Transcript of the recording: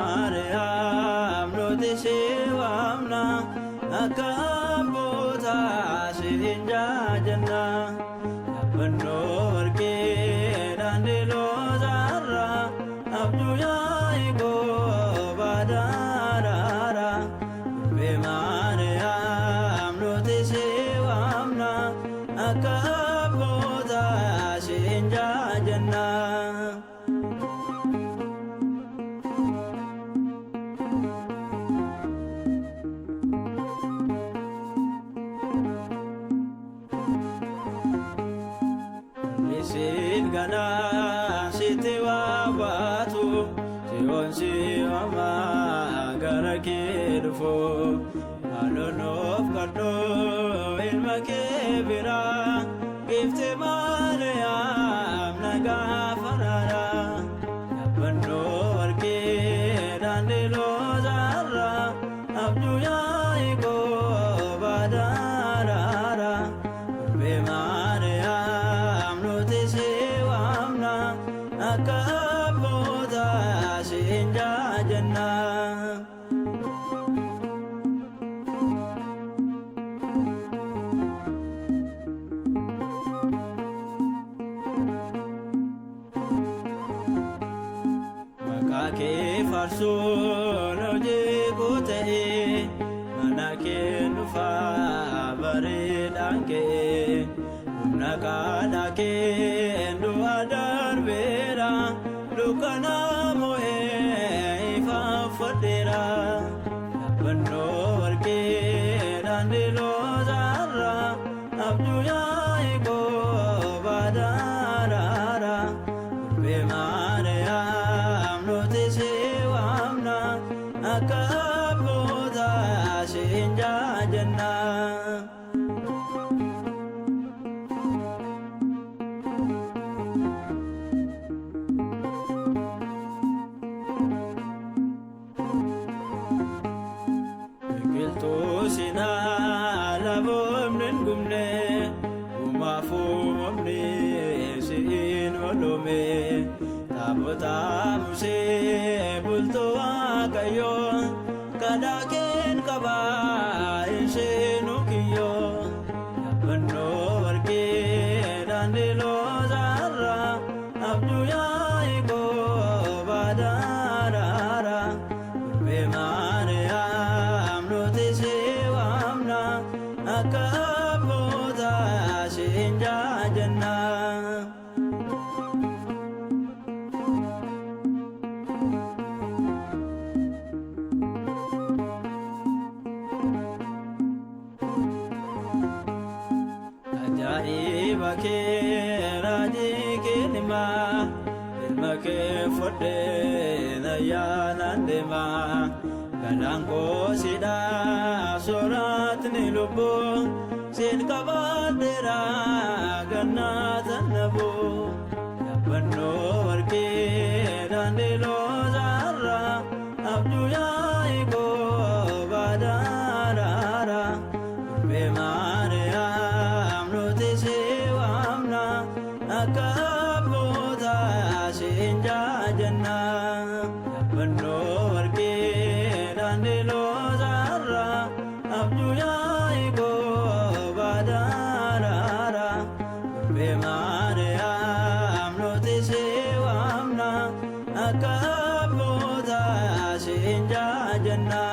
Maariyaam nuti si waamna akka abbootaa siin jaajanna yaabannoo warqee daandii loozaarraa abjuu Yaaqoob daaraara durbee Maariyaam nuti si waamna akka abbootaa siin jaajanna. Isin ganaa sitti waabatu siyoon si waamaa gara kee dhufu haalonoof kadhoo ilma kee biraa giftee Maariyaam nagaa faraara yaabannoo warqee daandii loozaarraa abjuu Yaaqoob daaraara durbee Maariyaam nuti si waamna akka abbootaa siin jaajanna. Maqaa kee faarsuun hojii koo ta'ee mana kee dhufaa bareedaan kee humna kadhaa kee du'a darbeera dukkana mo'ee ifaafadheera yaabannoo warqee daandii loozaarraa abjuu Yaaqoob daaraara durbee Maariyaam nuti si waamna akka abbootaa siin jaajanna. Biqiltuu sinaa laboomni hin gubne uumaafumni siin oolome taabota Musee bultoo Waaqayyoo kadhaa keen qabaa isheen kiyyoo yaabannoo warqee daandii loozaarraa abjuu Yaaqoob daaraara durbee Maariyaam nuti si waamna akka abbootaa siin jaajanna. Ajaa'iba kee raajii kee himaa ilma kee fudhee ayyaanaan deemaa galaan koo sidhaa sooratni lubbuu siin qabaadheera gannaatan nabuu yaabannoo warqee daandii loozaarraa abjuu Yaaqoob daaraara durbee Maariyaam nuti si waamna akka abbootaa siin jaajanna yaabannoo warqee daandii loozaarraa abjuu Yaaqoob daaraara durbee Maariyaam nuti si waamna akka abbootaa siin jaajanna.